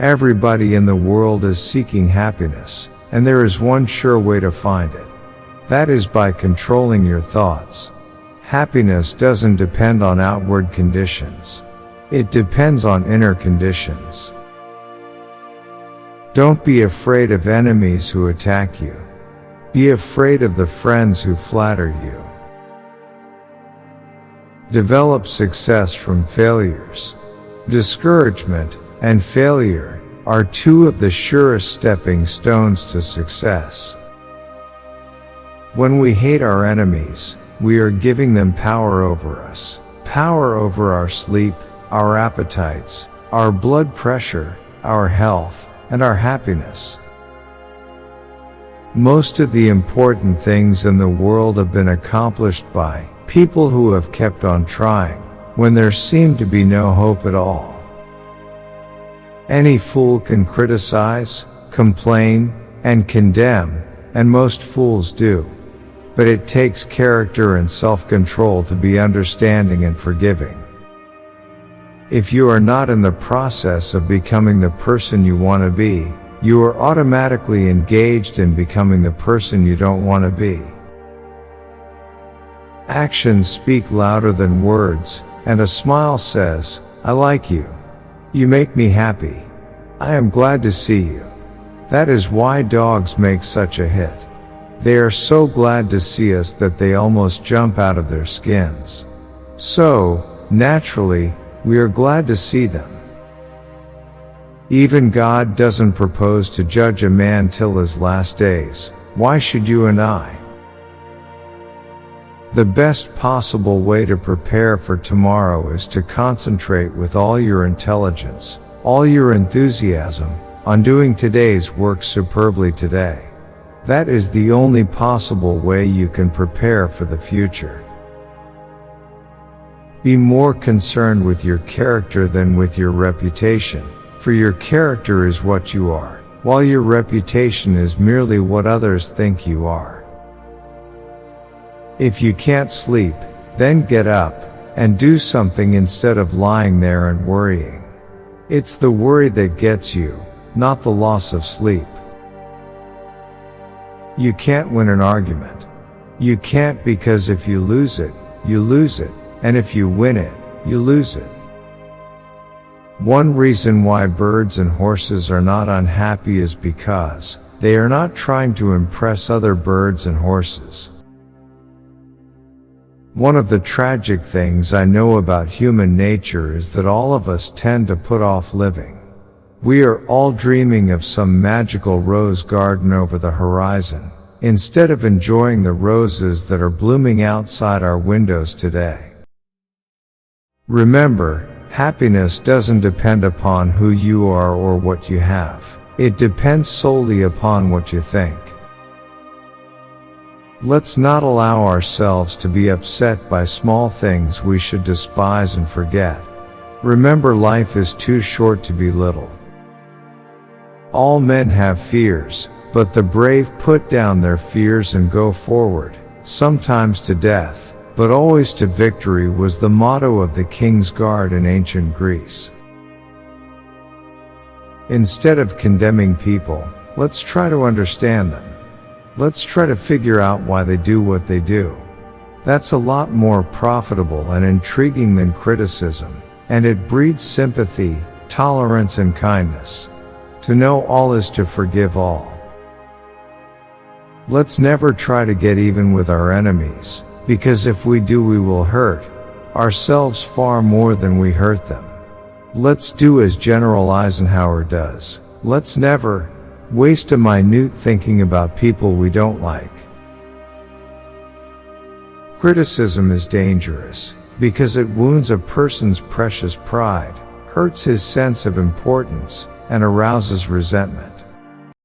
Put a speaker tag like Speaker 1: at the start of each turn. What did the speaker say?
Speaker 1: Everybody in the world is seeking happiness, and there is one sure way to find it. That is by controlling your thoughts. Happiness doesn't depend on outward conditions. It depends on inner conditions. Don't be afraid of enemies who attack you. Be afraid of the friends who flatter you. Develop success from failures. Discouragement and failure are two of the surest stepping stones to success. When we hate our enemies, we are giving them power over us. Power over our sleep, our appetites, our blood pressure, our health, and our happiness. Most of the important things in the world have been accomplished by people who have kept on trying, when there seemed to be no hope at all. Any fool can criticize, complain, and condemn, and most fools do. But it takes character and self-control to be understanding and forgiving. If you are not in the process of becoming the person you want to be, you are automatically engaged in becoming the person you don't want to be. Actions speak louder than words, and a smile says, "I like you. You make me happy. I am glad to see you." That is why dogs make such a hit. They are so glad to see us that they almost jump out of their skins. So, naturally, we are glad to see them. Even God doesn't propose to judge a man till his last days. Why should you and I? The best possible way to prepare for tomorrow is to concentrate with all your intelligence, all your enthusiasm, on doing today's work superbly today. That is the only possible way you can prepare for the future. Be more concerned with your character than with your reputation, for your character is what you are, while your reputation is merely what others think you are. If you can't sleep, then get up, and do something instead of lying there and worrying. It's the worry that gets you, not the loss of sleep. You can't win an argument. You can't, because if you lose it, you lose it, and if you win it, you lose it. One reason why birds and horses are not unhappy is because they are not trying to impress other birds and horses. One of the tragic things I know about human nature is that all of us tend to put off living. We are all dreaming of some magical rose garden over the horizon, instead of enjoying the roses that are blooming outside our windows today. Remember, happiness doesn't depend upon who you are or what you have. It depends solely upon what you think. Let's not allow ourselves to be upset by small things we should despise and forget. Remember, life is too short to be little. All men have fears, but the brave put down their fears and go forward, sometimes to death, but always to victory was the motto of the King's Guard in ancient Greece. Instead of condemning people, let's try to understand them. Let's try to figure out why they do what they do. That's a lot more profitable and intriguing than criticism, and it breeds sympathy, tolerance, and kindness. To know all is to forgive all. Let's never try to get even with our enemies, because if we do, we will hurt ourselves far more than we hurt them. Let's do as General Eisenhower does. Let's never waste a minute thinking about people we don't like. Criticism is dangerous, because it wounds a person's precious pride, hurts his sense of importance, and arouses resentment.